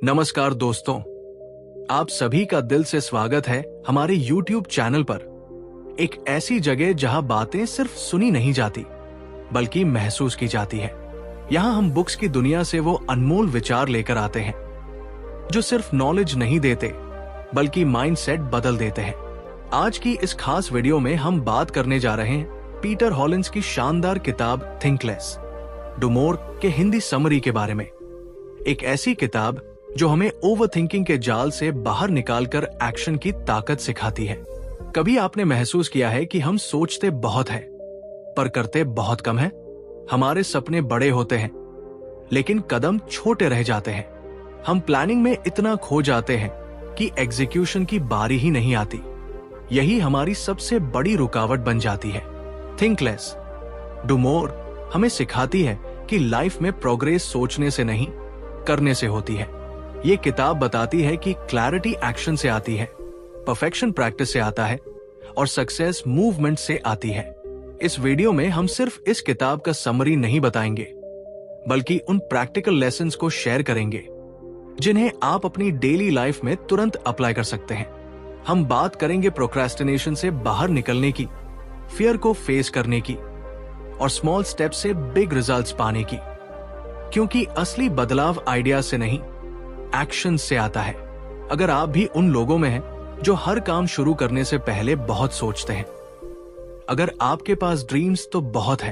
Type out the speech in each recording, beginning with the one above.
नमस्कार दोस्तों, आप सभी का दिल से स्वागत है हमारे YouTube चैनल पर। एक ऐसी जगह जहां बातें सिर्फ सुनी नहीं जाती बल्कि महसूस की जाती है। यहां हम बुक्स की दुनिया से वो अनमोल विचार लेकर आते हैं जो सिर्फ नॉलेज नहीं देते बल्कि माइंडसेट बदल देते हैं। आज की इस खास वीडियो में हम बात करने जा रहे हैं पीटर हॉलिंस की शानदार किताब थिंक लेस, डू मोर के हिंदी समरी के बारे में। एक ऐसी किताब जो हमें ओवरथिंकिंग के जाल से बाहर निकालकर एक्शन की ताकत सिखाती है। कभी आपने महसूस किया है कि हम सोचते बहुत हैं पर करते बहुत कम हैं? हमारे सपने बड़े होते हैं लेकिन कदम छोटे रह जाते हैं। हम प्लानिंग में इतना खो जाते हैं कि एग्जीक्यूशन की बारी ही नहीं आती। यही हमारी सबसे बड़ी रुकावट बन जाती है। थिंक लेस, डू मोर हमें सिखाती है कि लाइफ में प्रोग्रेस सोचने से नहीं, करने से होती है। ये किताब बताती है कि क्लैरिटी एक्शन से आती है, परफेक्शन प्रैक्टिस से आता है और सक्सेस मूवमेंट से आती है। इस वीडियो में हम सिर्फ इस किताब का समरी नहीं बताएंगे बल्कि उन प्रैक्टिकल लेसन्स को शेयर करेंगे जिन्हें आप अपनी डेली लाइफ में तुरंत अप्लाई कर सकते हैं। हम बात करेंगे प्रोक्रेस्टिनेशन से बाहर निकलने की, फियर को फेस करने की और स्मॉल स्टेप से बिग रिजल्ट्स पाने की, क्योंकि असली बदलाव आइडिया से नहीं, एक्शन से आता है। अगर आप भी उन लोगों में हैं जो हर काम शुरू करने से पहले बहुत सोचते हैं, अगर आपके पास ड्रीम्स तो बहुत है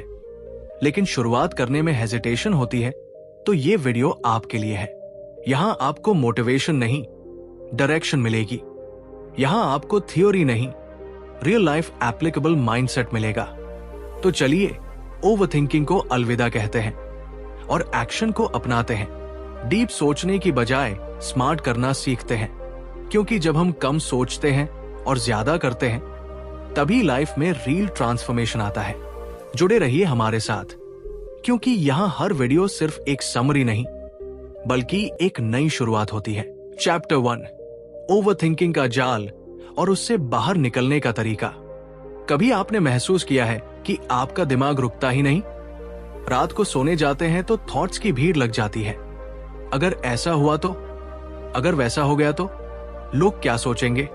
लेकिन शुरुआत करने में हेजिटेशन होती है, तो ये वीडियो आपके लिए है। यहां आपको मोटिवेशन नहीं, डायरेक्शन मिलेगी। यहां आपको थ्योरी नहीं, रियल लाइफ एप्लीकेबल माइंडसेट मिलेगा। तो चलिए ओवरथिंकिंग को अलविदा कहते हैं और एक्शन को अपनाते हैं। डीप सोचने की बजाय स्मार्ट करना सीखते हैं, क्योंकि जब हम कम सोचते हैं और ज्यादा करते हैं तभी लाइफ में रियल ट्रांसफॉर्मेशन आता है। जुड़े रहिए हमारे साथ, क्योंकि यहाँ हर वीडियो सिर्फ एक समरी नहीं बल्कि एक नई शुरुआत होती है। चैप्टर 1, ओवरथिंकिंग का जाल और उससे बाहर निकलने का तरीका। कभी आपने महसूस किया है कि आपका दिमाग रुकता ही नहीं? रात को सोने जाते हैं तो थॉट्स की भीड़ लग जाती है। अगर ऐसा हुआ तो, अगर वैसा हो गया तो, लोग क्या सोचेंगे,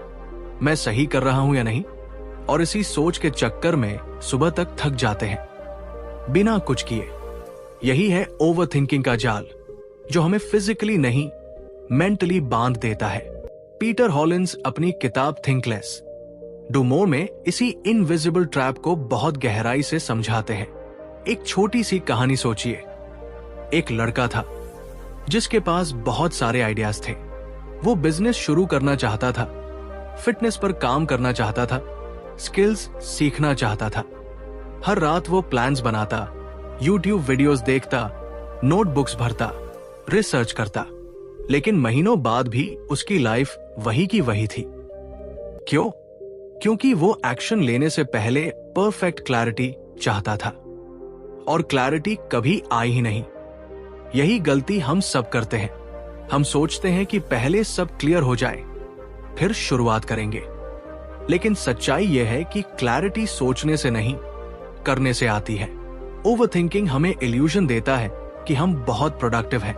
मैं सही कर रहा हूं या नहीं? और इसी सोच के चक्कर में सुबह तक थक जाते हैं बिना कुछ किए। यही है ओवरथिंकिंग का जाल जो हमें फिजिकली नहीं, मेंटली बांध देता है। पीटर हॉलिंस अपनी किताब थिंक लेस, डू मोर में इसी इनविजिबल ट्रैप को बहुत गहराई से समझाते हैं। एक छोटी सी कहानी सोचिए। एक लड़का था जिसके पास बहुत सारे आइडियाज थे। वो बिजनेस शुरू करना चाहता था, फिटनेस पर काम करना चाहता था, स्किल्स सीखना चाहता था। हर रात वो प्लान्स बनाता, यूट्यूब वीडियोस देखता, नोटबुक्स भरता, रिसर्च करता, लेकिन महीनों बाद भी उसकी लाइफ वही की वही थी। क्यों? क्योंकि वो एक्शन लेने से पहले परफेक्ट क्लैरिटी चाहता था और क्लैरिटी कभी आई ही नहीं। यही गलती हम सब करते हैं। हम सोचते हैं कि पहले सब क्लियर हो जाए फिर शुरुआत करेंगे, लेकिन सच्चाई यह है कि क्लैरिटी सोचने से नहीं, करने से आती है। ओवरथिंकिंग हमें इल्यूजन देता है कि हम बहुत प्रोडक्टिव हैं,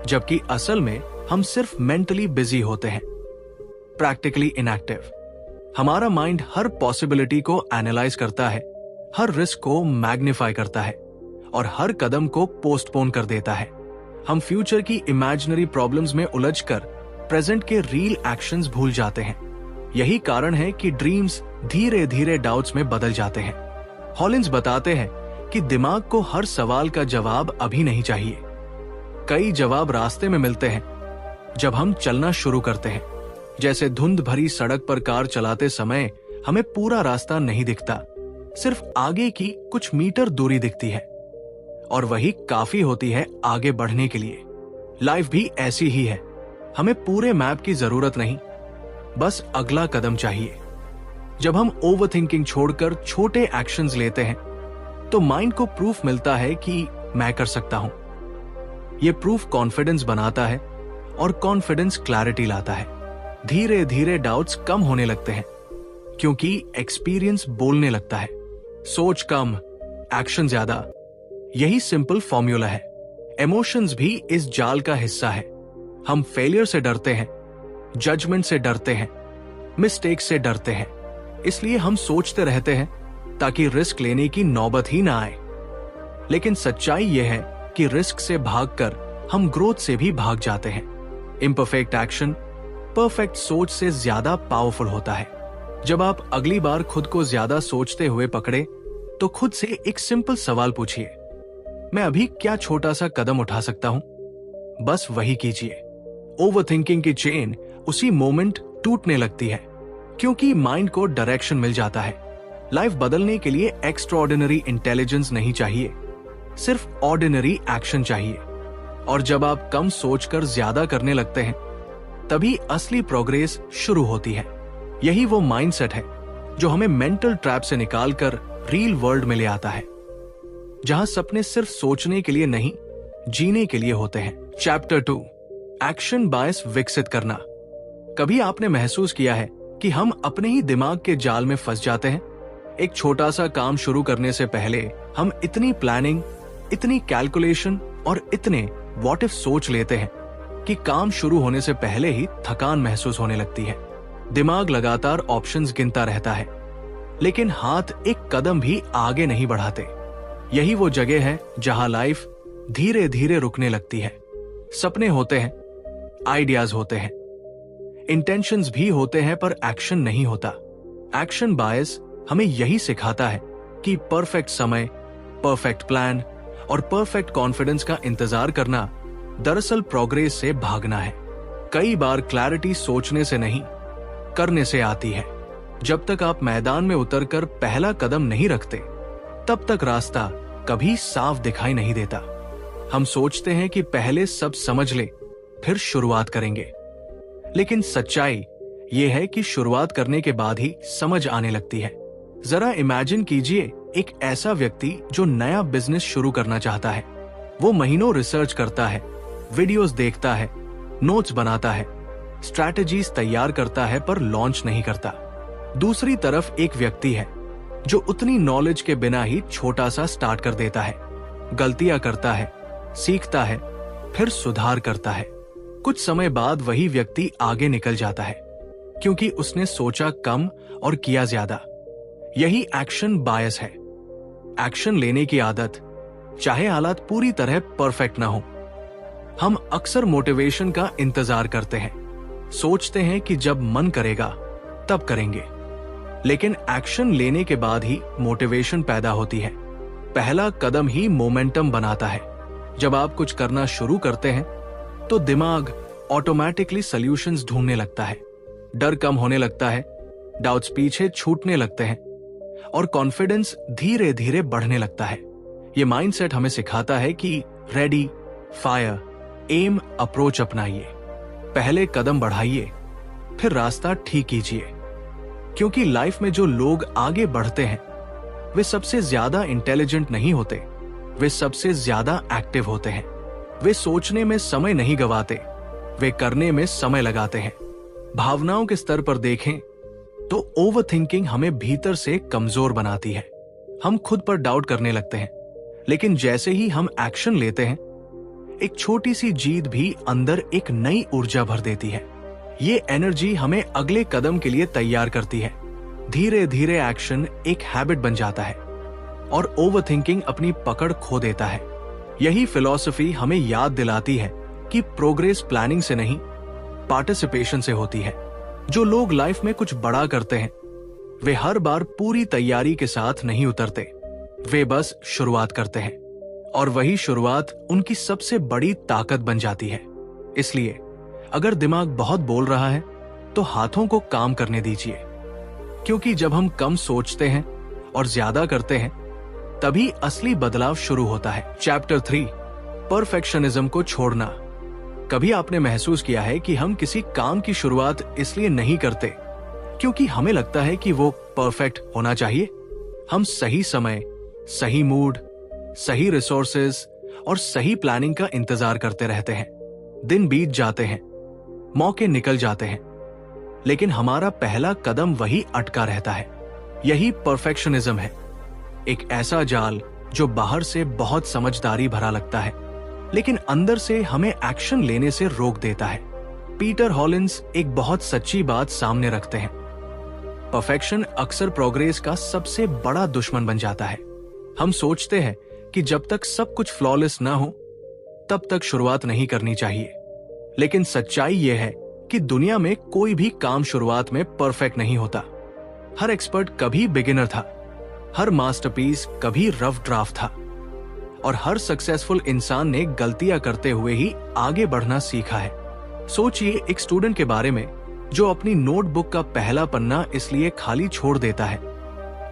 जबकि असल में हम सिर्फ मेंटली बिजी होते हैं, प्रैक्टिकली इनएक्टिव। हमारा माइंड हर पॉसिबिलिटी को एनालाइज करता है, हर रिस्क को मैग्नीफाई करता है और हर कदम को पोस्टपोन कर देता है। हम फ्यूचर की इमेजिनरी प्रॉब्लम्स में उलझकर प्रेजेंट के रियल एक्शंस भूल जाते हैं। यही कारण है कि ड्रीम्स धीरे धीरे डाउट्स में बदल जाते हैं। हॉलिंस बताते हैं कि दिमाग को हर सवाल का जवाब अभी नहीं चाहिए। कई जवाब रास्ते में मिलते हैं जब हम चलना शुरू करते हैं। जैसे धुंध भरी सड़क पर कार चलाते समय हमें पूरा रास्ता नहीं दिखता, सिर्फ आगे की कुछ मीटर दूरी दिखती है और वही काफी होती है आगे बढ़ने के लिए। लाइफ भी ऐसी ही है। हमें पूरे मैप की जरूरत नहीं, बस अगला कदम चाहिए। जब हम ओवरथिंकिंग छोड़कर छोटे एक्शंस लेते हैं तो माइंड को प्रूफ मिलता है कि मैं कर सकता हूं। यह प्रूफ कॉन्फिडेंस बनाता है और कॉन्फिडेंस क्लैरिटी लाता है। धीरे धीरे डाउट्स कम होने लगते हैं क्योंकि एक्सपीरियंस बोलने लगता है। सोच कम, एक्शन ज्यादा, यही सिंपल फॉर्मूला है। इमोशंस भी इस जाल का हिस्सा है। हम फेलियर से डरते हैं, जजमेंट से डरते हैं, मिस्टेक से डरते हैं। इसलिए हम सोचते रहते हैं ताकि रिस्क लेने की नौबत ही ना आए। लेकिन सच्चाई यह है कि रिस्क से भागकर हम ग्रोथ से भी भाग जाते हैं। इम्परफेक्ट एक्शन परफेक्ट सोच से ज्यादा पावरफुल होता है। जब आप अगली बार खुद को ज्यादा सोचते हुए पकड़े तो खुद से एक सिंपल सवाल पूछिए, मैं अभी क्या छोटा सा कदम उठा सकता हूं? बस वही कीजिए। ओवरथिंकिंग की चेन उसी मोमेंट टूटने लगती है, क्योंकि माइंड को डायरेक्शन मिल जाता है। लाइफ बदलने के लिए एक्स्ट्राऑर्डिनरी इंटेलिजेंस नहीं चाहिए, सिर्फ ऑर्डिनरी एक्शन चाहिए। और जब आप कम सोचकर ज्यादा करने लगते हैं, तभी असली प्रोग्रेस शुरू होती है। यही वो माइंडसेट है जो हमें मेंटल ट्रैप से निकालकर रियल वर्ल्ड में ले आता है, जहां सपने सिर्फ सोचने के लिए नहीं, जीने के लिए होते हैं। चैप्टर 2, एक्शन बायस विकसित करना। कभी आपने महसूस किया है कि हम अपने ही दिमाग के जाल में फंस जाते हैं? एक छोटा सा काम शुरू करने से पहले हम इतनी प्लानिंग, इतनी कैलकुलेशन और इतने व्हाट इफ सोच लेते हैं कि काम शुरू होने से पहले ही थकान महसूस होने लगती है। दिमाग लगातार ऑप्शंस गिनता रहता है, लेकिन हाथ एक कदम भी आगे नहीं बढ़ाते। यही वो जगह है जहां लाइफ धीरे धीरे रुकने लगती है। सपने होते हैं, आइडियाज होते हैं, इंटेंशंस भी होते हैं, पर एक्शन नहीं होता। एक्शन बायस हमें यही सिखाता है कि परफेक्ट समय, परफेक्ट प्लान और परफेक्ट कॉन्फिडेंस का इंतजार करना दरअसल प्रोग्रेस से भागना है। कई बार क्लैरिटी सोचने से नहीं, करने से आती है। जब तक आप मैदान में उतरकर पहला कदम नहीं रखते, तब तक रास्ता कभी साफ दिखाई नहीं देता। हम सोचते हैं कि पहले सब समझ ले, फिर शुरुआत करेंगे। लेकिन सच्चाई यह है कि शुरुआत करने के बाद ही समझ आने लगती है। जरा इमेजिन कीजिए एक ऐसा व्यक्ति जो नया बिजनेस शुरू करना चाहता है। वो महीनों रिसर्च करता है, वीडियोस देखता है, नोट्स बनाता है, स्ट्रैटेजीज तैयार करता है, पर लॉन्च नहीं करता। दूसरी तरफ एक व्यक्ति है जो उतनी नॉलेज के बिना ही छोटा सा स्टार्ट कर देता है, गलतियां करता है, सीखता है, फिर सुधार करता है। कुछ समय बाद वही व्यक्ति आगे निकल जाता है, क्योंकि उसने सोचा कम और किया ज्यादा। यही एक्शन बायस है। एक्शन लेने की आदत, चाहे हालात पूरी तरह परफेक्ट ना हो। हम अक्सर मोटिवेशन का इंतजार करते हैं, सोचते हैं कि जब मन करेगा तब करेंगे। लेकिन एक्शन लेने के बाद ही मोटिवेशन पैदा होती है। पहला कदम ही मोमेंटम बनाता है। जब आप कुछ करना शुरू करते हैं तो दिमाग ऑटोमेटिकली सॉल्यूशंस ढूंढने लगता है, डर कम होने लगता है, डाउट्स पीछे छूटने लगते हैं और कॉन्फिडेंस धीरे धीरे बढ़ने लगता है। ये माइंडसेट हमें सिखाता है कि रेडी, फायर, एम अप्रोच अपनाइए। पहले कदम बढ़ाइए, फिर रास्ता ठीक कीजिए। क्योंकि लाइफ में जो लोग आगे बढ़ते हैं वे सबसे ज्यादा इंटेलिजेंट नहीं होते, वे सबसे ज्यादा एक्टिव होते हैं। वे सोचने में समय नहीं गवाते, वे करने में समय लगाते हैं। भावनाओं के स्तर पर देखें तो ओवरथिंकिंग हमें भीतर से कमजोर बनाती है। हम खुद पर डाउट करने लगते हैं, लेकिन जैसे ही हम एक्शन लेते हैं, एक छोटी सी जीत भी अंदर एक नई ऊर्जा भर देती है। ये एनर्जी हमें अगले कदम के लिए तैयार करती है। धीरे धीरे एक्शन एक हैबिट बन जाता है और ओवरथिंकिंग अपनी पकड़ खो देता है। यही फिलॉसफी हमें याद दिलाती है कि प्रोग्रेस प्लानिंग से नहीं, पार्टिसिपेशन से होती है। जो लोग लाइफ में कुछ बड़ा करते हैं वे हर बार पूरी तैयारी के साथ नहीं उतरते, वे बस शुरुआत करते हैं और वही शुरुआत उनकी सबसे बड़ी ताकत बन जाती है। इसलिए अगर दिमाग बहुत बोल रहा है तो हाथों को काम करने दीजिए, क्योंकि जब हम कम सोचते हैं और ज्यादा करते हैं तभी असली बदलाव शुरू होता है। चैप्टर 3, परफेक्शनिज्म को छोड़ना। कभी आपने महसूस किया है कि हम किसी काम की शुरुआत इसलिए नहीं करते क्योंकि हमें लगता है कि वो परफेक्ट होना चाहिए? हम सही समय, सही मूड, सही रिसोर्सेज और सही प्लानिंग का इंतजार करते रहते हैं। दिन बीत जाते हैं, मौके निकल जाते हैं, लेकिन हमारा पहला कदम वही अटका रहता है। यही परफेक्शनिज्म है, एक ऐसा जाल जो बाहर से बहुत समझदारी भरा लगता है, लेकिन अंदर से हमें एक्शन लेने से रोक देता है। पीटर हॉलिंस एक बहुत सच्ची बात सामने रखते हैं। परफेक्शन अक्सर प्रोग्रेस का सबसे बड़ा दुश्मन बन जाता है। हम सोचते हैं कि जब तक सब कुछ फ्लॉलेस ना हो तब तक शुरुआत नहीं करनी चाहिए, लेकिन सच्चाई यह है कि दुनिया में कोई भी काम शुरुआत में परफेक्ट नहीं होता। हर एक्सपर्ट कभी बिगिनर था, हर मास्टरपीस कभी रफ ड्राफ्ट था, और हर सक्सेसफुल इंसान ने गलतियां करते हुए ही आगे बढ़ना सीखा है। सोचिए एक स्टूडेंट के बारे में जो अपनी नोटबुक का पहला पन्ना इसलिए खाली छोड़ देता है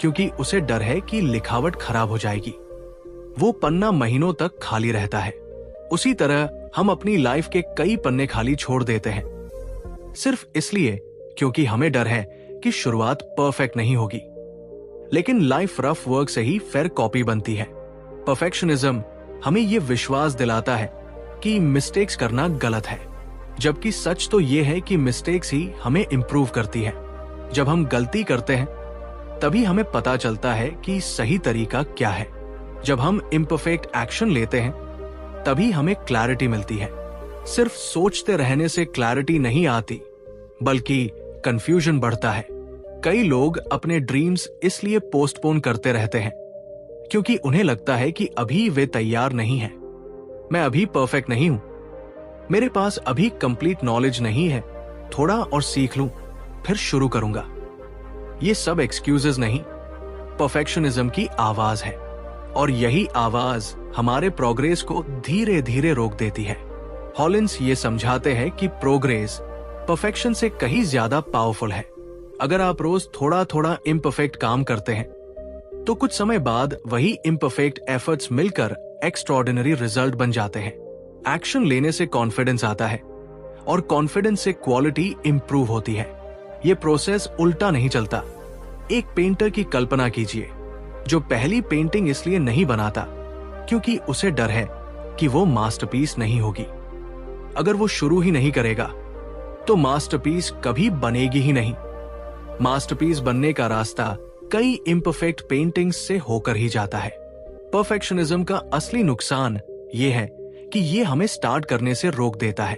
क्योंकि उसे डर है कि लिखावट खराब हो जाएगी। वो पन्ना महीनों तक खाली रहता है। उसी तरह हम अपनी लाइफ के कई पन्ने खाली छोड़ देते हैं सिर्फ इसलिए क्योंकि हमें डर है कि शुरुआत परफेक्ट नहीं होगी। लेकिन लाइफ रफ वर्क से ही फेयर कॉपी बनती है। परफेक्शनिज्म हमें यह विश्वास दिलाता है कि मिस्टेक्स करना गलत है, जबकि सच तो यह है कि मिस्टेक्स ही हमें इंप्रूव करती है। जब हम गलती करते हैं तभी हमें पता चलता है कि सही तरीका क्या है। जब हम इम्परफेक्ट एक्शन लेते हैं तभी हमें क्लैरिटी मिलती है। सिर्फ सोचते रहने से क्लैरिटी नहीं आती, बल्कि कंफ्यूजन बढ़ता है। कई लोग अपने ड्रीम्स इसलिए पोस्टपोन करते रहते हैं क्योंकि उन्हें लगता है कि अभी वे तैयार नहीं हैं। मैं अभी परफेक्ट नहीं हूं, मेरे पास अभी कंप्लीट नॉलेज नहीं है, थोड़ा और सीख लूं, फिर शुरू करूंगा। ये सब एक्सक्यूजेस नहीं, परफेक्शनिज्म की आवाज है, और यही आवाज हमारे प्रोग्रेस को धीरे धीरे रोक देती है। हॉलिंस ये समझाते हैं कि प्रोग्रेस परफेक्शन से कहीं ज्यादा पावरफुल है। अगर आप रोज थोड़ा थोड़ा इम्परफेक्ट काम करते हैं तो कुछ समय बाद वही इम्परफेक्ट एफर्ट्स मिलकर एक्स्ट्राऑर्डिनरी रिजल्ट बन जाते हैं। एक्शन लेने से कॉन्फिडेंस आता है और कॉन्फिडेंस से क्वालिटी इंप्रूव होती है। यह प्रोसेस उल्टा नहीं चलता। एक पेंटर की कल्पना कीजिए जो पहली पेंटिंग इसलिए नहीं बनाता क्योंकि उसे डर है कि वो मास्टरपीस नहीं होगी। अगर वो शुरू ही नहीं करेगा तो मास्टरपीस कभी बनेगी ही नहीं। मास्टरपीस बनने का रास्ता कई इम्परफेक्ट पेंटिंग्स से होकर ही जाता है। परफेक्शनिज्म का असली नुकसान यह है कि यह हमें स्टार्ट करने से रोक देता है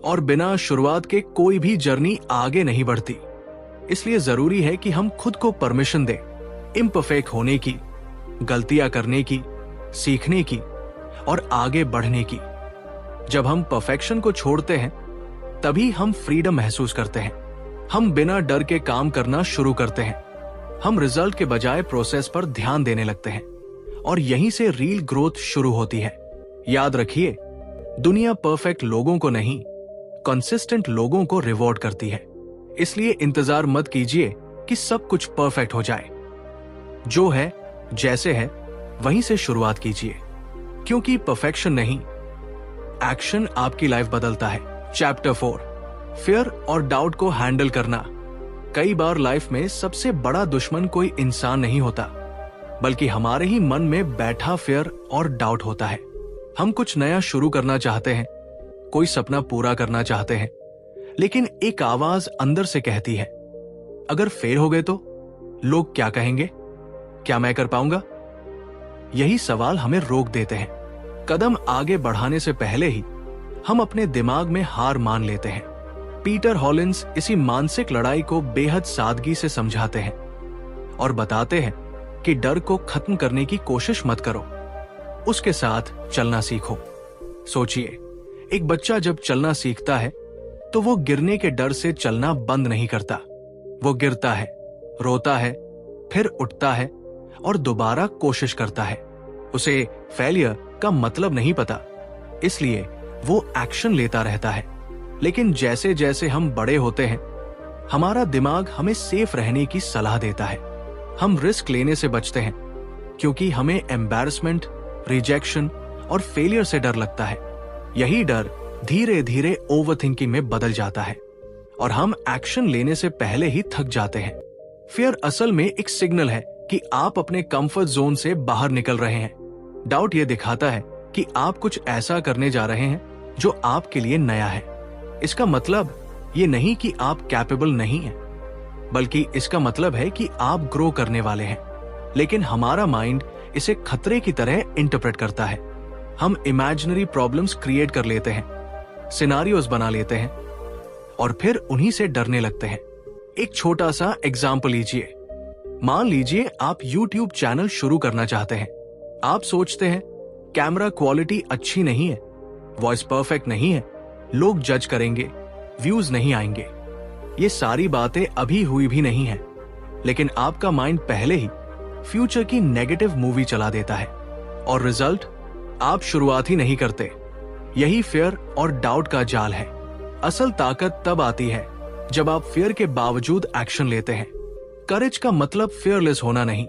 और बिना शुरुआत के कोई भी जर्नी आगे नहीं बढ़ती। इसलिए जरूरी है कि हम खुद को परमिशन दें इम्परफेक्ट होने की, गलतियां करने की, सीखने की और आगे बढ़ने की। जब हम परफेक्शन को छोड़ते हैं तभी हम फ्रीडम महसूस करते हैं। हम बिना डर के काम करना शुरू करते हैं। हम रिजल्ट के बजाय प्रोसेस पर ध्यान देने लगते हैं और यहीं से रियल ग्रोथ शुरू होती है। याद रखिए, दुनिया परफेक्ट लोगों को नहीं, कंसिस्टेंट लोगों को रिवॉर्ड करती है। इसलिए इंतजार मत कीजिए कि सब कुछ परफेक्ट हो जाए। जो है जैसे है वहीं से शुरुआत कीजिए, क्योंकि परफेक्शन नहीं, एक्शन आपकी लाइफ बदलता है। चैप्टर 4, फियर और डाउट को हैंडल करना। कई बार लाइफ में सबसे बड़ा दुश्मन कोई इंसान नहीं होता, बल्कि हमारे ही मन में बैठा फियर और डाउट होता है। हम कुछ नया शुरू करना चाहते हैं, कोई सपना पूरा करना चाहते हैं, लेकिन एक आवाज अंदर से कहती है, अगर फेल हो गए तो लोग क्या कहेंगे, क्या मैं कर पाऊंगा? यही सवाल हमें रोक देते हैं। कदम आगे बढ़ाने से पहले ही हम अपने दिमाग में हार मान लेते हैं। पीटर हॉलिंस इसी मानसिक लड़ाई को बेहद सादगी से समझाते हैं और बताते हैं कि डर को खत्म करने की कोशिश मत करो, उसके साथ चलना सीखो। सोचिए, एक बच्चा जब चलना सीखता है तो वो गिरने के डर से चलना बंद नहीं करता। वो गिरता है, रोता है, फिर उठता है और दोबारा कोशिश करता है। उसे फेलियर का मतलब नहीं पता, इसलिए वो एक्शन लेता रहता है। लेकिन जैसे जैसे हम बड़े होते हैं, हमारा दिमाग हमें सेफ रहने की सलाह देता है। हम रिस्क लेने से बचते हैं क्योंकि हमें एम्बैरसमेंट, रिजेक्शन और फेलियर से डर लगता है। यही डर धीरे धीरे ओवरथिंकिंग में बदल जाता है और हम एक्शन लेने से पहले ही थक जाते हैं। फियर असल में एक सिग्नल है कि आप अपने कंफर्ट जोन से बाहर निकल रहे हैं। डाउट यह दिखाता है कि आप कुछ ऐसा करने जा रहे हैं जो आपके लिए नया है। इसका मतलब ये नहीं कि आप कैपेबल नहीं हैं, बल्कि इसका मतलब है कि आप ग्रो करने वाले हैं। लेकिन हमारा माइंड इसे खतरे की तरह इंटरप्रेट करता है। हम इमेजिनरी प्रॉब्लम्स क्रिएट कर लेते हैं, सिनारियोज बना लेते हैं और फिर उन्हीं से डरने लगते हैं। एक छोटा सा एग्जाम्पल लीजिए। मान लीजिए आप YouTube चैनल शुरू करना चाहते हैं। आप सोचते हैं कैमरा क्वालिटी अच्छी नहीं है, वॉइस परफेक्ट नहीं है, लोग जज करेंगे, व्यूज नहीं आएंगे। ये सारी बातें अभी हुई भी नहीं है, लेकिन आपका माइंड पहले ही फ्यूचर की नेगेटिव मूवी चला देता है और रिजल्ट आप शुरुआत ही नहीं करते। यही फियर और डाउट का जाल है। असल ताकत तब आती है जब आप फियर के बावजूद एक्शन लेते हैं। करेज का मतलब फियरलेस होना नहीं,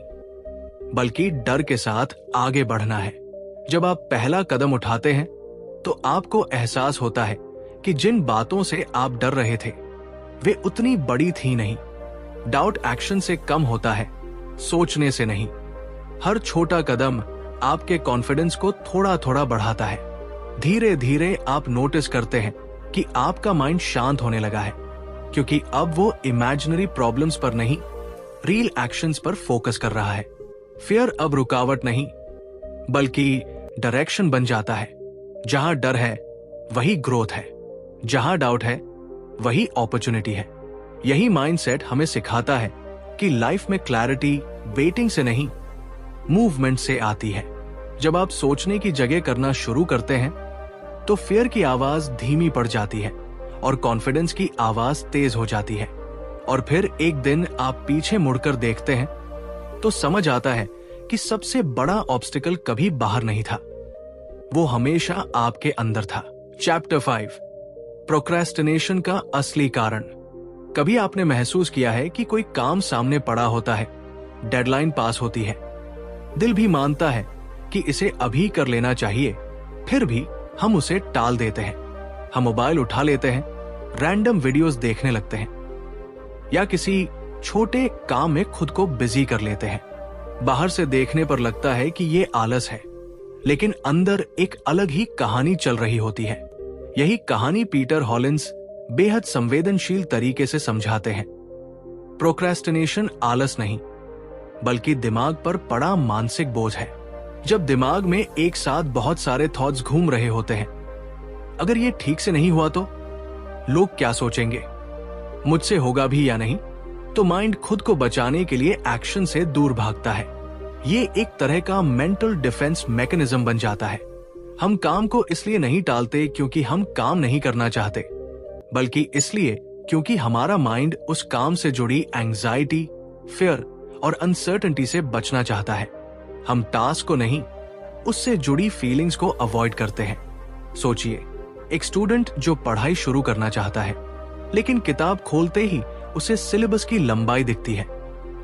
बल्कि डर के साथ आगे बढ़ना है। जब आप पहला कदम उठाते हैं तो आपको एहसास होता है कि जिन बातों से आप डर रहे थे वे उतनी बड़ी थी नहीं। डाउट एक्शन से कम होता है, सोचने से नहीं। हर छोटा कदम आपके कॉन्फिडेंस को थोड़ा थोड़ा बढ़ाता है। धीरे धीरे आप नोटिस करते हैं कि आपका माइंड शांत होने लगा है, क्योंकि अब वो इमेजिनरी प्रॉब्लम्स पर नहीं, रियल एक्शंस पर फोकस कर रहा है। फियर अब रुकावट नहीं, बल्कि डायरेक्शन बन जाता है। जहां डर है वही ग्रोथ है, जहां डाउट है वही अपॉर्चुनिटी है। यही माइंडसेट हमें सिखाता है कि लाइफ में क्लैरिटी वेटिंग से नहीं, मूवमेंट से आती है। जब आप सोचने की जगह करना शुरू करते हैं तो फियर की आवाज धीमी पड़ जाती है और कॉन्फिडेंस की आवाज तेज हो जाती है। और फिर एक दिन आप पीछे मुड़कर देखते हैं तो समझ आता है कि सबसे बड़ा ऑब्स्टिकल कभी बाहर नहीं था, वो हमेशा आपके अंदर था। चैप्टर 5, प्रोक्रेस्टिनेशन का असली कारण। कभी आपने महसूस किया है कि कोई काम सामने पड़ा होता है, डेडलाइन पास होती है, दिल भी मानता है कि इसे अभी कर लेना चाहिए, फिर भी हम उसे टाल देते हैं। हम मोबाइल उठा लेते हैं, रैंडम वीडियोस देखने लगते हैं या किसी छोटे काम में खुद को बिजी कर लेते हैं। बाहर से देखने पर लगता है कि ये आलस है, लेकिन अंदर एक अलग ही कहानी चल रही होती है। यही कहानी पीटर हॉलिंस बेहद संवेदनशील तरीके से समझाते हैं। प्रोक्रेस्टिनेशन आलस नहीं, बल्कि दिमाग पर पड़ा मानसिक बोझ है। जब दिमाग में एक साथ बहुत सारे थॉट्स घूम रहे होते हैं, अगर ये ठीक से नहीं हुआ तो लोग क्या सोचेंगे, मुझसे होगा भी या नहीं, तो माइंड खुद को बचाने के लिए एक्शन से दूर भागता है। ये एक तरह का मेंटल डिफेंस मैकेनिज्म बन जाता है। हम काम को इसलिए नहीं टालते क्योंकि हम काम नहीं करना चाहते, बल्कि इसलिए क्योंकि हमारा माइंड उस काम से जुड़ी एंजाइटी, फियर और अनसर्टेनिटी से बचना चाहता है। हम टास्क को नहीं, उससे जुड़ी फीलिंग्स को अवॉइड करते हैं। सोचिए, एक स्टूडेंट जो पढ़ाई शुरू करना चाहता है, लेकिन किताब खोलते ही उसे सिलेबस की लंबाई दिखती है,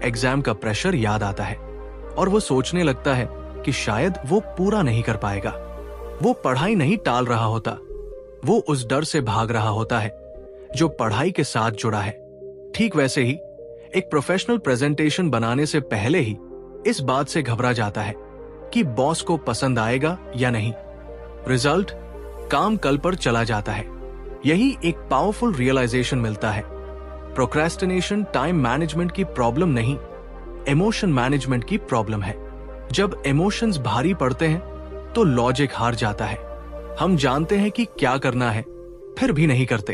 एग्जाम का प्रेशर याद आता है और वो सोचने लगता है कि शायद वो पूरा नहीं कर पाएगा। वो पढ़ाई नहीं टाल रहा होता, वो उस डर से भाग रहा होता है जो पढ़ाई के साथ जुड़ा है। ठीक वैसे ही एक प्रोफेशनल प्रेजेंटेशन बनाने से पहले ही इस बात से घबरा जाता है कि बॉस को पसंद आएगा या नहीं। रिजल्ट, काम कल पर चला जाता है। यही एक पावरफुल रियलाइजेशन मिलता है। प्रोक्रेस्टिनेशन टाइम मैनेजमेंट की प्रॉब्लम नहीं, इमोशन मैनेजमेंट की प्रॉब्लम है। जब इमोशंस भारी पड़ते हैं तो लॉजिक हार जाता है। हम जानते हैं कि क्या करना है, फिर भी नहीं करते,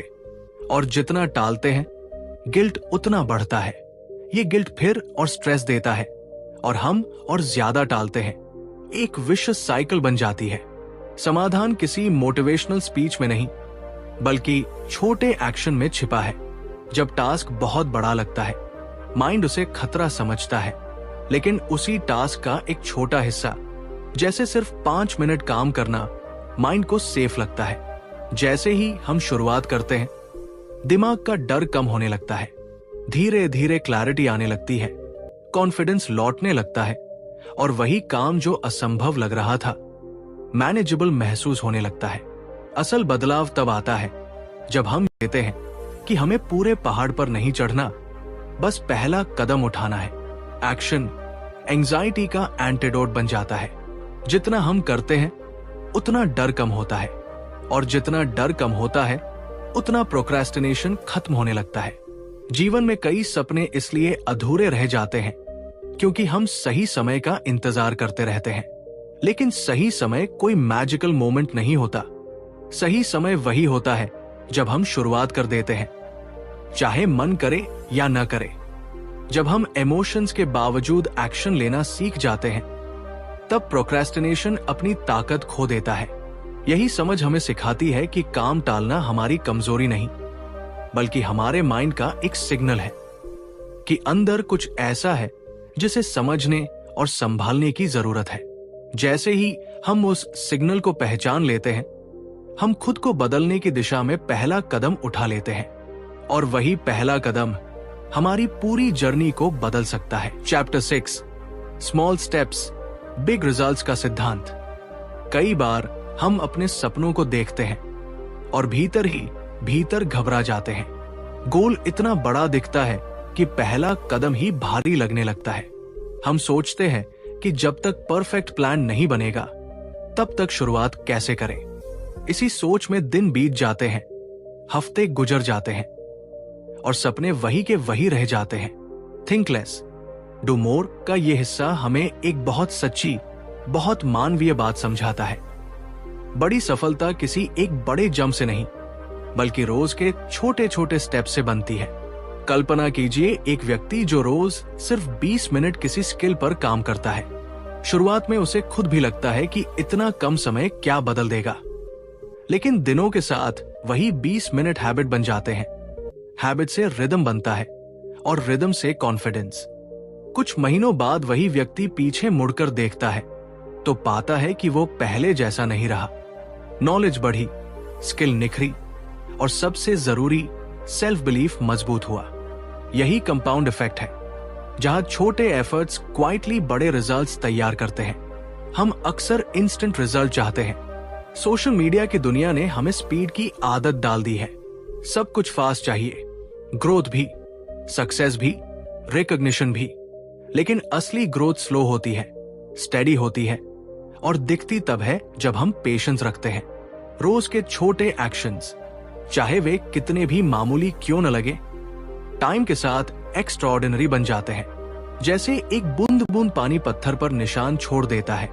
और जितना टालते हैं गिल्ट उतना बढ़ता है। ये गिल्ट फिर और स्ट्रेस देता है और हम और ज्यादा टालते हैं। एक विशियस साइकिल बन जाती है। समाधान किसी मोटिवेशनल स्पीच में नहीं, बल्कि छोटे एक्शन में छिपा है। जब टास्क बहुत बड़ा लगता है, माइंड उसे खतरा समझता है, लेकिन उसी टास्क का एक छोटा हिस्सा, जैसे सिर्फ 5 मिनट काम करना, माइंड को सेफ लगता है। जैसे ही हम शुरुआत करते हैं, दिमाग का डर कम होने लगता है, धीरे धीरे क्लैरिटी आने लगती है, कॉन्फिडेंस लौटने लगता है और वही काम जो असंभव लग रहा था मैनेजेबल महसूस होने लगता है। असल बदलाव तब आता है जब हम कहते हैं कि हमें पूरे पहाड़ पर नहीं चढ़ना, बस पहला कदम उठाना है। एक्शन एंजाइटी का एंटीडोट बन जाता है। जितना हम करते हैं उतना डर कम होता है, और जितना डर कम होता है उतना प्रोक्रेस्टिनेशन खत्म होने लगता है। जीवन में कई सपने इसलिए अधूरे रह जाते हैं क्योंकि हम सही समय का इंतजार करते रहते हैं, लेकिन सही समय कोई मैजिकल मोमेंट नहीं होता। सही समय वही होता है जब हम शुरुआत कर देते हैं, चाहे मन करे या न करे। जब हम इमोशंस के बावजूद एक्शन लेना सीख जाते हैं, तब प्रोक्रेस्टिनेशन अपनी ताकत खो देता है। यही समझ हमें सिखाती है कि काम टालना हमारी कमजोरी नहीं, बल्कि हमारे माइंड का एक सिग्नल है कि अंदर कुछ ऐसा है जिसे समझने और संभालने की जरूरत है। जैसे ही हम उस सिग्नल को पहचान लेते हैं, हम खुद को बदलने की दिशा में पहला कदम उठा लेते हैं, और वही पहला कदम हमारी पूरी जर्नी को बदल सकता है। Chapter 6, small steps big results का सिद्धांत। कई बार हम अपने सपनों को देखते हैं और भीतर ही भीतर घबरा जाते हैं। गोल इतना बड़ा दिखता है कि पहला कदम ही भारी लगने लगता है। हम सोचते हैं कि जब तक परफेक्ट प्लान नहीं बनेगा, तब तक शुरुआत कैसे करें। इसी सोच में दिन बीत जाते हैं, हफ्ते गुजर जाते हैं, और सपने वही के वही रह जाते हैं। थिंक लेस डू मोर का ये हिस्सा हमें एक बहुत सच्ची, बहुत मानवीय बात समझाता है। बड़ी सफलता किसी एक बड़े जंप से नहीं, बल्कि रोज के छोटे छोटे स्टेप से बनती है। कल्पना कीजिए एक व्यक्ति जो रोज सिर्फ 20 मिनट किसी स्किल पर काम करता है। शुरुआत में उसे खुद भी लगता है कि इतना कम समय क्या बदल देगा, लेकिन दिनों के साथ वही 20 मिनट हैबिट बन जाते हैं। हैबिट से रिदम बनता है, और रिदम से कॉन्फिडेंस। कुछ महीनों बाद वही व्यक्ति पीछे मुड़कर देखता है तो पाता है कि वो पहले जैसा नहीं रहा। नॉलेज बढ़ी, स्किल निखरी, और सबसे जरूरी सेल्फ बिलीफ मजबूत हुआ। यही कंपाउंड इफेक्ट है, जहां छोटे एफर्ट्स क्वाइटली बड़े रिजल्ट्स तैयार करते हैं। हम अक्सर इंस्टेंट रिजल्ट चाहते हैं। सोशल मीडिया की दुनिया ने हमें स्पीड की आदत डाल दी है। सब कुछ फास्ट चाहिए, ग्रोथ भी, सक्सेस भी, रिकॉग्निशन भी। लेकिन असली ग्रोथ स्लो होती है, स्टेडी होती है, और दिखती तब है जब हम पेशेंस रखते हैं। रोज के छोटे एक्शंस, चाहे वे कितने भी मामूली क्यों न लगे, टाइम के साथ एक्स्ट्राऑर्डिनरी बन जाते हैं। जैसे एक बूंद बूंद पानी पत्थर पर निशान छोड़ देता है,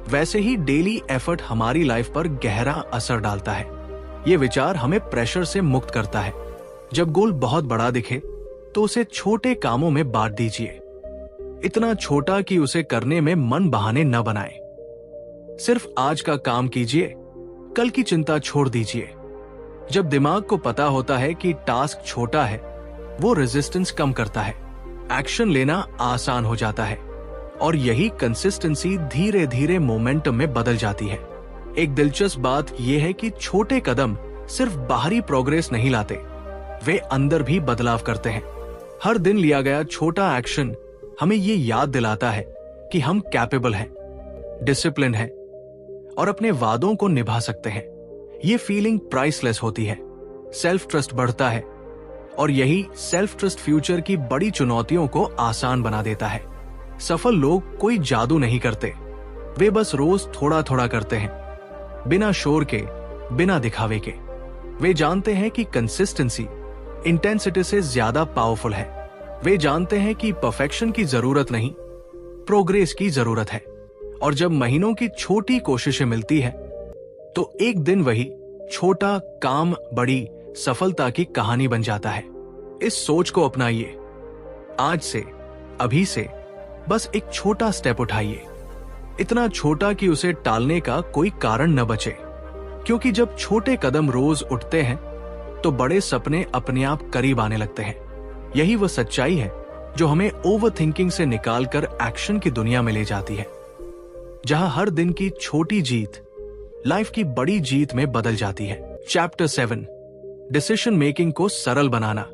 वैसे ही डेली एफर्ट हमारी लाइफ पर गहरा असर डालता है। ये विचार हमें प्रेशर से मुक्त करता है। जब गोल बहुत बड़ा दिखे तो उसे छोटे कामों में बांट दीजिए, इतना छोटा कि उसे करने में मन बहाने न बनाए। सिर्फ आज का काम कीजिए, कल की चिंता छोड़ दीजिए। जब दिमाग को पता होता है कि टास्क छोटा है, वो रेजिस्टेंस कम करता है, एक्शन लेना आसान हो जाता है, और यही कंसिस्टेंसी धीरे धीरे मोमेंटम में बदल जाती है। एक दिलचस्प बात यह है कि छोटे कदम सिर्फ बाहरी प्रोग्रेस नहीं लाते, वे अंदर भी बदलाव करते हैं। हर दिन लिया गया छोटा एक्शन हमें ये याद दिलाता है कि हम कैपेबल हैं, डिसिप्लिन हैं, और अपने वादों को निभा सकते हैं। ये फीलिंग प्राइसलेस होती है। सेल्फ ट्रस्ट बढ़ता है, और यही सेल्फ ट्रस्ट फ्यूचर की बड़ी चुनौतियों को आसान बना देता है। सफल लोग कोई जादू नहीं करते, वे बस रोज थोड़ा थोड़ा करते हैं, बिना शोर के, बिना दिखावे के। वे जानते हैं कि कंसिस्टेंसी इंटेंसिटी से ज्यादा पावरफुल है। वे जानते हैं कि परफेक्शन की जरूरत नहीं, प्रोग्रेस की जरूरत है। और जब महीनों की छोटी कोशिशें मिलती है, तो एक दिन वही छोटा काम बड़ी सफलता की कहानी बन जाता है। इस सोच को अपनाइए। आज से, अभी से बस एक छोटा स्टेप उठाइए, इतना छोटा कि उसे टालने का कोई कारण न बचे। क्योंकि जब छोटे कदम रोज उठते हैं, तो बड़े सपने अपने आप करीब आने लगते हैं। यही वो सच्चाई है जो हमें ओवर थिंकिंग से निकालकर एक्शन की दुनिया में ले जाती है, जहां हर दिन की छोटी जीत लाइफ की बड़ी जीत में बदल जाती है। चैप्टर 7, डिसीजन मेकिंग को सरल बनाना।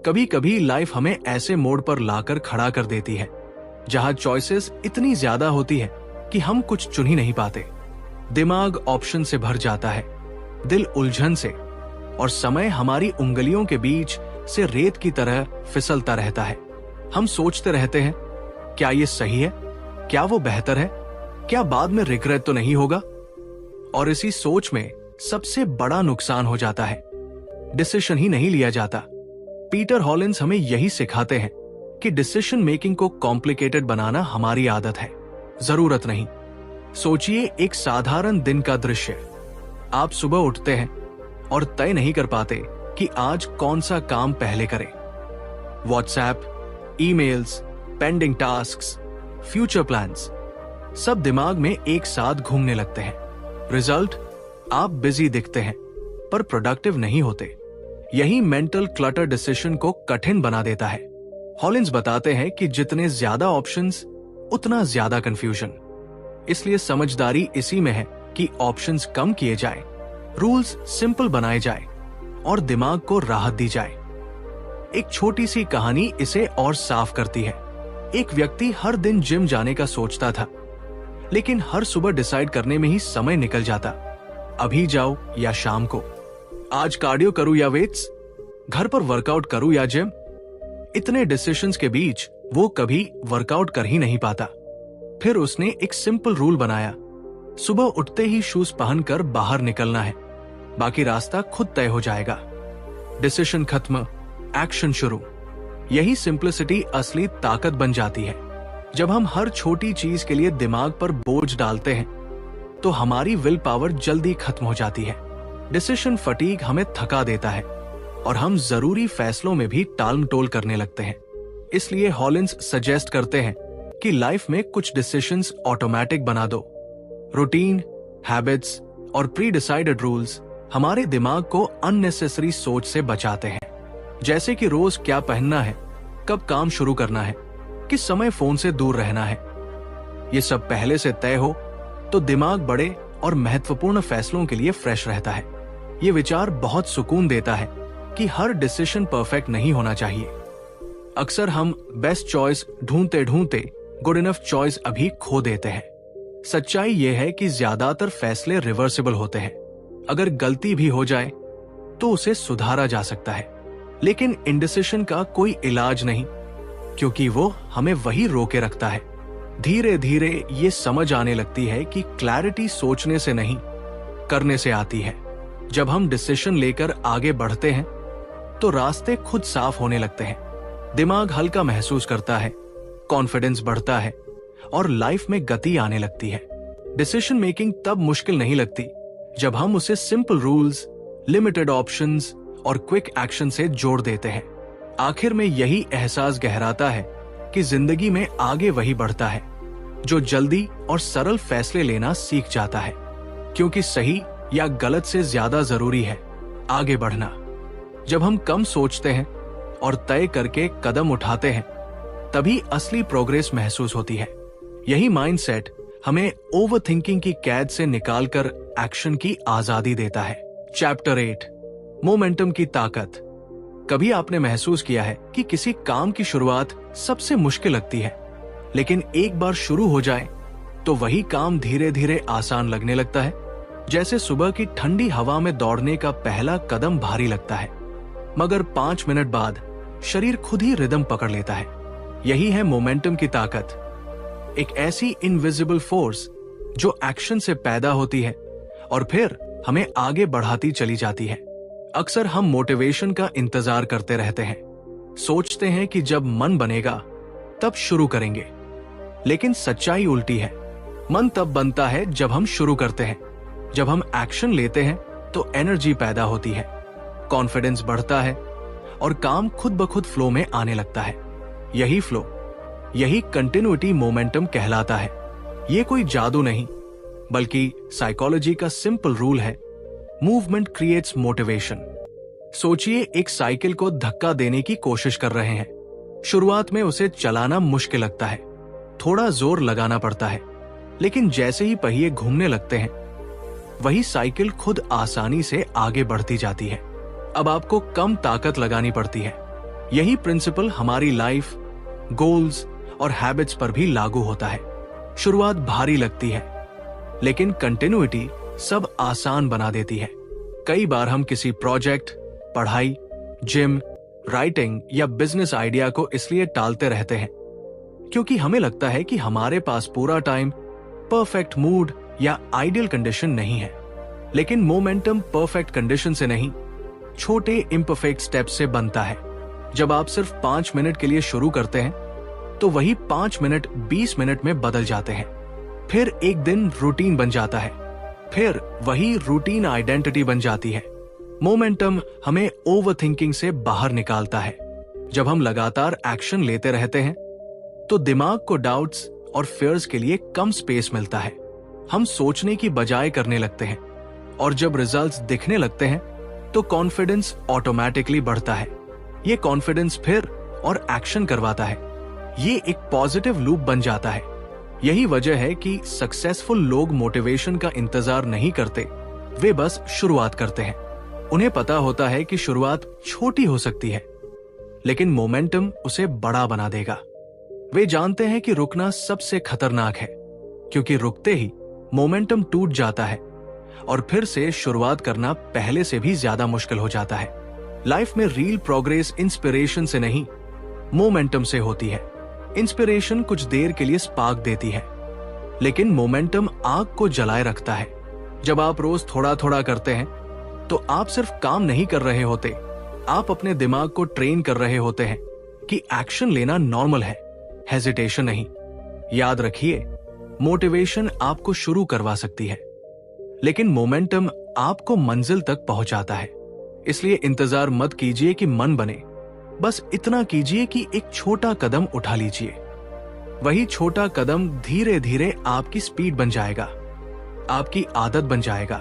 कभी कभी लाइफ हमें ऐसे मोड़ पर लाकर खड़ा कर देती है, जहां चॉइसेस इतनी ज्यादा होती है कि हम कुछ चुन ही नहीं पाते। दिमाग ऑप्शन से भर जाता है, दिल उलझन से, और समय हमारी उंगलियों के बीच से रेत की तरह फिसलता रहता है। हम सोचते रहते हैं, क्या ये सही है? क्या वो बेहतर है? क्या बाद में रिग्रेट तो नहीं होगा? और इसी सोच में सबसे बड़ा नुकसान हो जाता है, डिसीजन ही नहीं लिया जाता। पीटर हॉलिंस हमें यही सिखाते हैं कि डिसीजन मेकिंग को कॉम्प्लिकेटेड बनाना हमारी आदत है, जरूरत नहीं। सोचिए एक साधारण दिन का दृश्य। आप सुबह उठते हैं और तय नहीं कर पाते कि आज कौन सा काम पहले करें। WhatsApp, emails, pending tasks, future plans, सब दिमाग में एक साथ घूमने लगते हैं। रिजल्ट, आप बिजी दिखते हैं पर प्रोडक्टिव नहीं होते। यही मेंटल क्लटर डिसीजन को कठिन बना देता है। हॉलिंस बताते हैं कि जितने ज्यादा ऑप्शंस उतना ज्यादा कंफ्यूजन। इसलिए समझदारी इसी में है कि ऑप्शंस कम किए जाए, रूल्स सिंपल बनाए जाए और दिमाग को राहत दी जाए। एक छोटी सी कहानी इसे और साफ करती है। एक व्यक्ति हर दिन जिम जाने का सोचता था, लेकिन हर सुबह डिसाइड करने में ही समय निकल जाता, अभी जाओ या शाम को, आज कार्डियो करूं या वेट्स, घर पर वर्कआउट करूं या जिम। इतने डिसीजंस के बीच वो कभी वर्कआउट कर ही नहीं पाता। फिर उसने एक सिंपल रूल बनाया, सुबह उठते ही शूज पहनकर बाहर निकलना है, बाकी रास्ता खुद तय हो जाएगा। डिसीजन खत्म, एक्शन शुरू। यही सिंप्लिसिटी असली ताकत बन जाती है। जब हम हर छोटी चीज के लिए दिमाग पर बोझ डालते हैं तो हमारी विल पावर जल्दी खत्म हो जाती है। डिसीजन फटीग हमें थका देता है और हम जरूरी फैसलों में भी टाल मटोल करने लगते हैं। इसलिए हॉलिंस सजेस्ट करते हैं कि लाइफ में कुछ डिसीजंस ऑटोमेटिक बना दो। रूटीन, हैबिट्स और प्री डिसाइडेड रूल्स हमारे दिमाग को अननेसेसरी सोच से बचाते हैं। जैसे कि रोज क्या पहनना है, कब काम शुरू करना है, किस समय फोन से दूर रहना है। ये सब पहले से तय हो तो दिमाग बड़े और महत्वपूर्ण फैसलों के लिए फ्रेश रहता है। ये विचार बहुत सुकून देता है कि हर डिसीजन परफेक्ट नहीं होना चाहिए। अक्सर हम बेस्ट चॉइस ढूंढते ढूंढते गुड इनफ चॉइस अभी खो देते हैं। सच्चाई यह है कि ज्यादातर फैसले रिवर्सिबल होते हैं। अगर गलती भी हो जाए तो उसे सुधारा जा सकता है, लेकिन इंडिसिशन का कोई इलाज नहीं, क्योंकि वो हमें वही रोके रखता है। धीरे धीरे ये समझ आने लगती है कि क्लैरिटी सोचने से नहीं, करने से आती है। जब हम डिसीजन लेकर आगे बढ़ते हैं तो रास्ते खुद साफ होने लगते हैं, दिमाग हल्का महसूस करता है, कॉन्फिडेंस बढ़ता है और लाइफ में गति आने लगती है। डिसीजन मेकिंग तब मुश्किल नहीं लगती जब हम उसे सिंपल रूल्स, लिमिटेड ऑप्शंस और क्विक एक्शन से जोड़ देते हैं। आखिर में यही एहसास गहराता है कि जिंदगी में आगे वही बढ़ता है जो जल्दी और सरल फैसले लेना सीख जाता है, क्योंकि सही या गलत से ज्यादा जरूरी है आगे बढ़ना। जब हम कम सोचते हैं और तय करके कदम उठाते हैं, तभी असली प्रोग्रेस महसूस होती है। यही माइंडसेट हमें ओवरथिंकिंग की कैद से निकालकर एक्शन की आजादी देता है। चैप्टर 8, मोमेंटम की ताकत। कभी आपने महसूस किया है कि किसी काम की शुरुआत सबसे मुश्किल लगती है, लेकिन एक बार शुरू हो जाए तो वही काम धीरे धीरे आसान लगने लगता है। जैसे सुबह की ठंडी हवा में दौड़ने का पहला कदम भारी लगता है, मगर 5 मिनट बाद शरीर खुद ही रिदम पकड़ लेता है। यही है मोमेंटम की ताकत, एक ऐसी इनविजिबल फोर्स जो एक्शन से पैदा होती है और फिर हमें आगे बढ़ाती चली जाती है। अक्सर हम मोटिवेशन का इंतजार करते रहते हैं, सोचते हैं कि जब मन बनेगा तब शुरू करेंगे, लेकिन सच्चाई उल्टी है। मन तब बनता है जब हम शुरू करते हैं। जब हम एक्शन लेते हैं तो एनर्जी पैदा होती है, कॉन्फिडेंस बढ़ता है और काम खुद ब खुद फ्लो में आने लगता है। यही फ्लो, यही कंटिन्यूटी मोमेंटम कहलाता है। ये कोई जादू नहीं, बल्कि साइकोलॉजी का सिंपल रूल है, मूवमेंट क्रिएट्स मोटिवेशन। सोचिए एक साइकिल को धक्का देने की कोशिश कर रहे हैं। शुरुआत में उसे चलाना मुश्किल लगता है, थोड़ा जोर लगाना पड़ता है, लेकिन जैसे ही पहिए घूमने लगते हैं वही साइकिल खुद आसानी से आगे बढ़ती जाती है। अब आपको कम ताकत लगानी पड़ती है। यही प्रिंसिपल हमारी लाइफ, गोल्स और हैबिट्स पर भी लागू होता है। शुरुआत भारी लगती है, लेकिन कंटिन्यूटी सब आसान बना देती है। कई बार हम किसी प्रोजेक्ट, पढ़ाई, जिम, राइटिंग या बिजनेस आइडिया को इसलिए टालते रहते हैं क्योंकि हमें लगता है कि हमारे पास पूरा टाइम, परफेक्ट मूड या आइडियल कंडीशन नहीं है। लेकिन मोमेंटम परफेक्ट कंडीशन से नहीं, छोटे इम्परफेक्ट स्टेप से बनता है। जब आप सिर्फ 5 मिनट के लिए शुरू करते हैं तो वही 5 मिनट 20 मिनट में बदल जाते हैं। फिर एक दिन रूटीन बन जाता है, फिर वही रूटीन आइडेंटिटी बन जाती है। मोमेंटम हमें ओवरथिंकिंग से बाहर निकालता है। जब हम लगातार एक्शन लेते रहते हैं तो दिमाग को डाउट्स और फियर्स के लिए कम स्पेस मिलता है। हम सोचने की बजाय करने लगते हैं, और जब रिजल्ट्स दिखने लगते हैं तो कॉन्फिडेंस ऑटोमेटिकली बढ़ता है। ये कॉन्फिडेंस फिर और एक्शन करवाता है। ये एक पॉजिटिव लूप बन जाता है। यही वजह है कि सक्सेसफुल लोग मोटिवेशन का इंतजार नहीं करते, वे बस शुरुआत करते हैं। उन्हें पता होता है कि शुरुआत छोटी हो सकती है, लेकिन मोमेंटम उसे बड़ा बना देगा। वे जानते हैं कि रुकना सबसे खतरनाक है, क्योंकि रुकते ही मोमेंटम टूट जाता है और फिर से शुरुआत करना पहले से भी ज्यादा मुश्किल हो जाता है। लाइफ में रियल प्रोग्रेस इंस्पिरेशन से नहीं, मोमेंटम से होती है। इंस्पिरेशन कुछ देर के लिए स्पार्क देती है, लेकिन मोमेंटम आग को जलाए रखता है। जब आप रोज थोड़ा थोड़ा करते हैं तो आप सिर्फ काम नहीं कर रहे होते, आप अपने दिमाग को ट्रेन कर रहे होते हैं कि एक्शन लेना नॉर्मल है, हेजिटेशन नहीं। याद रखिए, मोटिवेशन आपको शुरू करवा सकती है, लेकिन मोमेंटम आपको मंजिल तक पहुंचाता है। इसलिए इंतजार मत कीजिए कि मन बने, बस इतना कीजिए कि एक छोटा कदम उठा लीजिए। वही छोटा कदम धीरे धीरे आपकी स्पीड बन जाएगा, आपकी आदत बन जाएगा,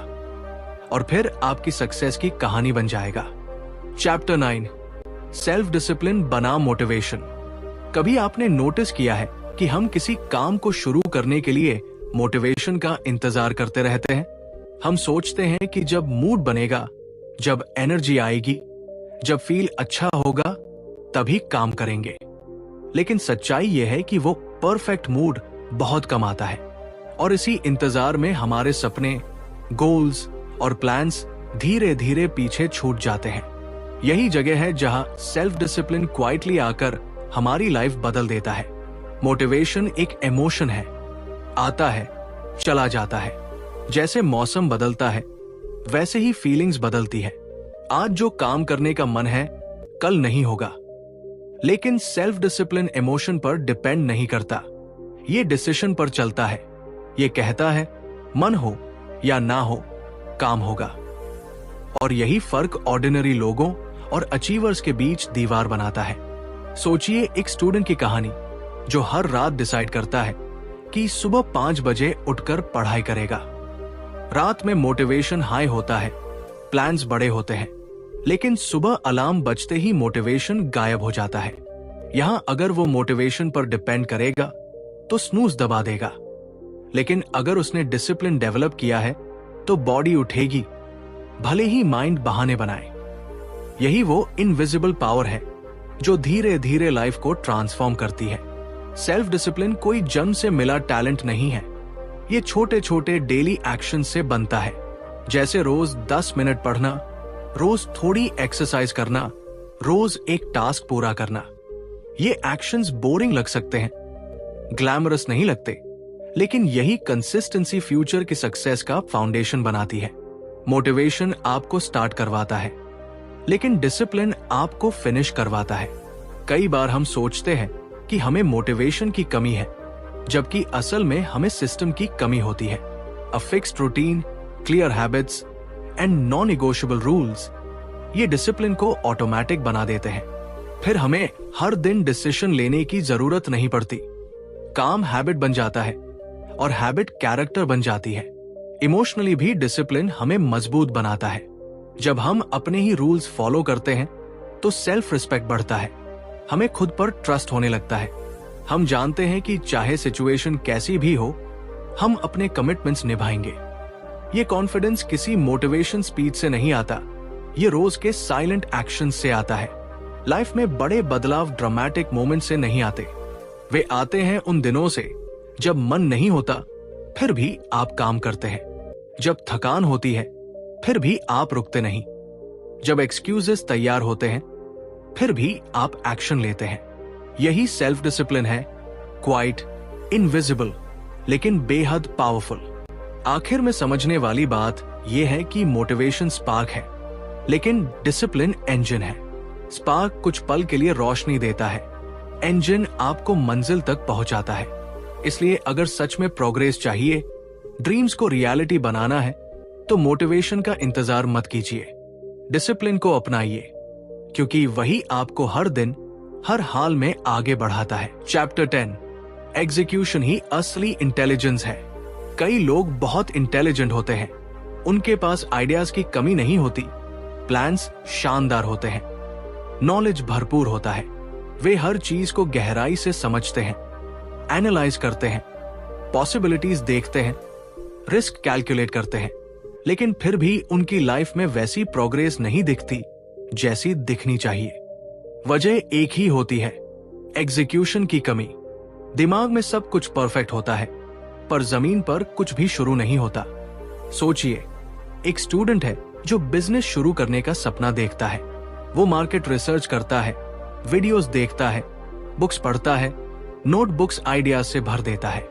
और फिर आपकी सक्सेस की कहानी बन जाएगा। चैप्टर 9, सेल्फ डिसिप्लिन बनाम मोटिवेशन। कभी आपने नोटिस किया है कि हम किसी काम को शुरू करने के लिए मोटिवेशन का इंतजार करते रहते हैं? हम सोचते हैं कि जब मूड बनेगा, जब एनर्जी आएगी, जब फील अच्छा होगा, तभी काम करेंगे। लेकिन सच्चाई यह है कि वो परफेक्ट मूड बहुत कम आता है, और इसी इंतजार में हमारे सपने, गोल्स और प्लान्स धीरे धीरे पीछे छूट जाते हैं। यही जगह है जहां सेल्फ डिसिप्लिन क्वाइटली आकर हमारी लाइफ बदल देता है। मोटिवेशन एक इमोशन है, आता है, चला जाता है। जैसे मौसम बदलता है, वैसे ही फीलिंग्स बदलती है। आज जो काम करने का मन है, कल नहीं होगा। लेकिन सेल्फ डिसिप्लिन इमोशन पर डिपेंड नहीं करता, ये डिसीजन पर चलता है। ये कहता है, मन हो या ना हो, काम होगा। और यही फर्क ऑर्डिनरी लोगों और अचीवर्स के बीच दीवार बनाता है। सोचिए एक स्टूडेंट की कहानी जो हर रात डिसाइड करता है कि सुबह 5 बजे उठकर पढ़ाई करेगा। रात में मोटिवेशन हाई होता है, प्लान्स बड़े होते हैं, लेकिन सुबह अलार्म बजते ही मोटिवेशन गायब हो जाता है। यहां अगर वो मोटिवेशन पर डिपेंड करेगा तो स्नूज दबा देगा, लेकिन अगर उसने डिसिप्लिन डेवलप किया है तो बॉडी उठेगी, भले ही माइंड बहाने बनाए। यही वो इनविजिबल पावर है जो धीरे धीरे लाइफ को ट्रांसफॉर्म करती है। सेल्फ डिसिप्लिन कोई जन्म से मिला टैलेंट नहीं है, ये छोटे छोटे डेली एक्शन से बनता है। जैसे रोज 10 मिनट पढ़ना, रोज थोड़ी एक्सरसाइज करना, रोज एक टास्क पूरा करना। ये एक्शंस बोरिंग लग सकते हैं, ग्लैमरस नहीं लगते, लेकिन यही कंसिस्टेंसी फ्यूचर की सक्सेस का फाउंडेशन बनाती है। मोटिवेशन आपको स्टार्ट करवाता है, लेकिन डिसिप्लिन आपको फिनिश करवाता है। कई बार हम सोचते हैं कि हमें मोटिवेशन की कमी है, जबकि असल में हमें सिस्टम की कमी होती है। A fixed routine, clear habits and non negotiable rules ये डिसिप्लिन को ऑटोमेटिक बना देते हैं। फिर हमें हर दिन डिसीजन लेने की जरूरत नहीं पड़ती। काम हैबिट बन जाता है और हैबिट कैरेक्टर बन जाती है। इमोशनली भी डिसिप्लिन हमें मजबूत बनाता है। जब हम अपने ही रूल्स फॉलो करते हैं तो सेल्फ रिस्पेक्ट बढ़ता है, हमें खुद पर ट्रस्ट होने लगता है। हम जानते हैं कि चाहे सिचुएशन कैसी भी हो, हम अपने कमिटमेंट्स निभाएंगे। ये कॉन्फिडेंस किसी मोटिवेशन स्पीच से नहीं आता, ये रोज के साइलेंट एक्शन से आता है। लाइफ में बड़े बदलाव ड्रामेटिक मोमेंट से नहीं आते, वे आते हैं उन दिनों से जब मन नहीं होता फिर भी आप काम करते हैं, जब थकान होती है फिर भी आप रुकते नहीं, जब एक्सक्यूजेस तैयार होते हैं फिर भी आप एक्शन लेते हैं। यही सेल्फ डिसिप्लिन है, क्वाइट, इनविजिबल, लेकिन बेहद पावरफुल। आखिर में समझने वाली बात यह है कि मोटिवेशन स्पार्क है, लेकिन डिसिप्लिन इंजन है। स्पार्क कुछ पल के लिए रोशनी देता है, इंजन आपको मंजिल तक पहुंचाता है। इसलिए अगर सच में प्रोग्रेस चाहिए, ड्रीम्स को रियलिटी बनाना है, तो मोटिवेशन का इंतजार मत कीजिए। डिसिप्लिन को अपनाइए, क्योंकि वही आपको हर दिन हर हाल में आगे बढ़ाता है। चैप्टर 10, एग्जीक्यूशन ही असली इंटेलिजेंस है। कई लोग बहुत इंटेलिजेंट होते हैं, उनके पास आइडियाज की कमी नहीं होती, प्लान्स शानदार होते हैं, नॉलेज भरपूर होता है, वे हर चीज को गहराई से समझते हैं, एनालाइज करते हैं, पॉसिबिलिटीज देखते हैं, रिस्क कैलकुलेट करते हैं, लेकिन फिर भी उनकी लाइफ में वैसी प्रोग्रेस नहीं दिखती जैसी दिखनी चाहिए। वजह एक ही होती है, एग्जीक्यूशन की कमी। दिमाग में सब कुछ परफेक्ट होता है, पर जमीन पर कुछ भी शुरू नहीं होता। सोचिए, एक स्टूडेंट है जो बिजनेस शुरू करने का सपना देखता है। वो मार्केट रिसर्च करता है, वीडियोस देखता है, बुक्स पढ़ता है, नोटबुक्स आइडियाज से भर देता है।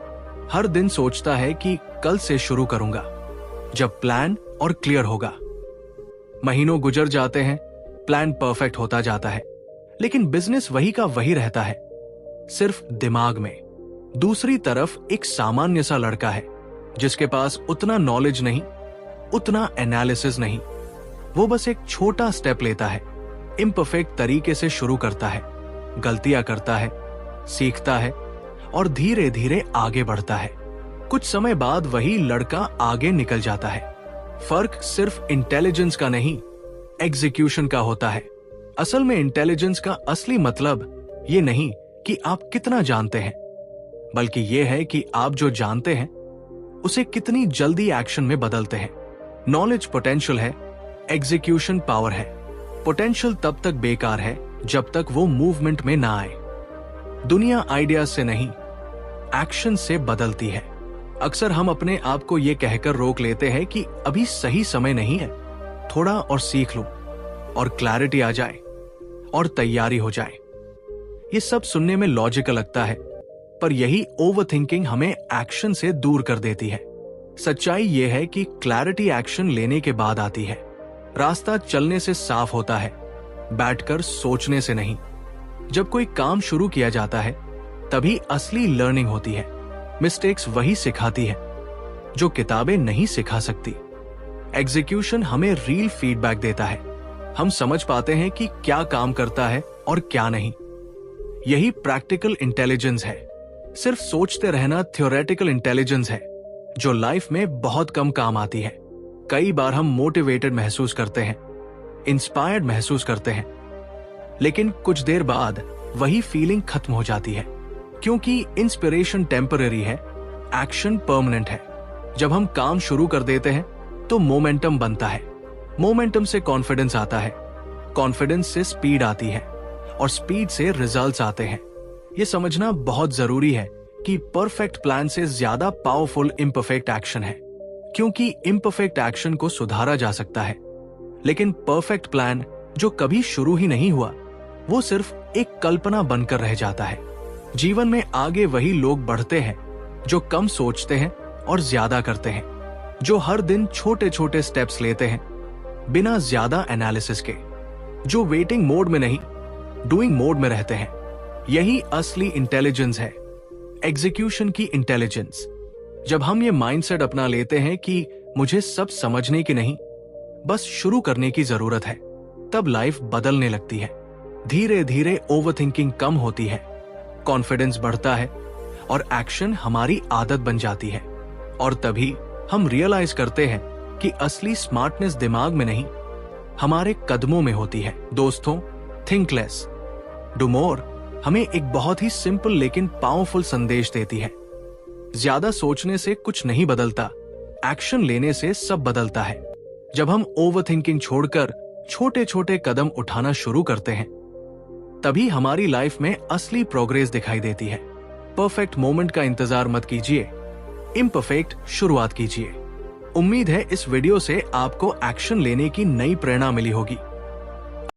हर दिन सोचता है कि कल से शुरू करूंगा, जब प्लान और क्लियर होगा। महीनों गुजर जाते हैं, प्लान परफेक्ट होता जाता है, लेकिन बिजनेस वही का वही रहता है, सिर्फ दिमाग में। दूसरी तरफ एक सामान्य सा लड़का है जिसके पास उतना नॉलेज नहीं, उतना एनालिसिस नहीं। वो बस एक छोटा स्टेप लेता है, इम्परफेक्ट तरीके से शुरू करता है, गलतियां करता है, सीखता है और धीरे धीरे आगे बढ़ता है। कुछ समय बाद वही लड़का आगे निकल जाता है। फर्क सिर्फ इंटेलिजेंस का नहीं, एग्जीक्यूशन का होता है। असल में इंटेलिजेंस का असली मतलब ये नहीं कि आप कितना जानते हैं, बल्कि यह है कि आप जो जानते हैं उसे कितनी जल्दी एक्शन में बदलते हैं। नॉलेज पोटेंशियल है, एग्जीक्यूशन पावर है। पोटेंशियल तब तक बेकार है जब तक वो मूवमेंट में ना आए। दुनिया आइडियाज से नहीं, एक्शन से बदलती है। अक्सर हम अपने आप को ये कहकर रोक लेते हैं कि अभी सही समय नहीं है, थोड़ा और सीख लूं और क्लैरिटी आ जाए और तैयारी हो जाए। ये सब सुनने में लॉजिकल लगता है, पर यही ओवरथिंकिंग हमें एक्शन से दूर कर देती है। सच्चाई यह है कि क्लैरिटी एक्शन लेने के बाद आती है। रास्ता चलने से साफ होता है, बैठकर सोचने से नहीं। जब कोई काम शुरू किया जाता है तभी असली लर्निंग होती है। मिस्टेक्स वही सिखाती है जो किताबें नहीं सिखा सकती। एग्जीक्यूशन हमें रियल फीडबैक देता है। हम समझ पाते हैं कि क्या काम करता है और क्या नहीं। यही प्रैक्टिकल इंटेलिजेंस है। सिर्फ सोचते रहना थ्योरेटिकल इंटेलिजेंस है, जो लाइफ में बहुत कम काम आती है। कई बार हम मोटिवेटेड महसूस करते हैं, इंस्पायर्ड महसूस करते हैं, लेकिन कुछ देर बाद वही फीलिंग खत्म हो जाती है, क्योंकि इंस्पिरेशन टेम्पररी है, एक्शन परमानेंट है। जब हम काम शुरू कर देते हैं तो मोमेंटम बनता है, मोमेंटम से कॉन्फिडेंस आता है, कॉन्फिडेंस से स्पीड आती है और स्पीड से रिजल्ट्स आते हैं। यह समझना बहुत जरूरी है कि परफेक्ट प्लान से ज्यादा पावरफुल इम्परफेक्ट एक्शन है, क्योंकि इम्परफेक्ट एक्शन को सुधारा जा सकता है, लेकिन परफेक्ट प्लान जो कभी शुरू ही नहीं हुआ वो सिर्फ एक कल्पना बनकर रह जाता है। जीवन में आगे वही लोग बढ़ते हैं जो कम सोचते हैं और ज्यादा करते हैं, जो हर दिन छोटे छोटे स्टेप्स लेते हैं बिना ज्यादा एनालिसिस के, जो वेटिंग मोड में नहीं डूइंग मोड में रहते हैं। यही असली इंटेलिजेंस है, एग्जीक्यूशन की इंटेलिजेंस। जब हम ये माइंडसेट अपना लेते हैं कि मुझे सब समझने की नहीं, बस शुरू करने की जरूरत है, तब लाइफ बदलने लगती है। धीरे धीरे ओवरथिंकिंग कम होती है, कॉन्फिडेंस बढ़ता है और एक्शन हमारी आदत बन जाती है। और तभी हम रियलाइज करते हैं कि असली स्मार्टनेस दिमाग में नहीं, हमारे कदमों में होती है। दोस्तों, थिंक लेस डू मोर हमें एक बहुत ही सिंपल लेकिन पावरफुल संदेश देती है। ज्यादा सोचने से कुछ नहीं बदलता, एक्शन लेने से सब बदलता है। जब हम ओवरथिंकिंग छोड़कर छोटे छोटे कदम उठाना शुरू करते हैं, तभी हमारी लाइफ में असली प्रोग्रेस दिखाई देती है। परफेक्ट मोमेंट का इंतजार मत कीजिए, इम्परफेक्ट शुरुआत कीजिए। उम्मीद है इस वीडियो से आपको एक्शन लेने की नई प्रेरणा मिली होगी।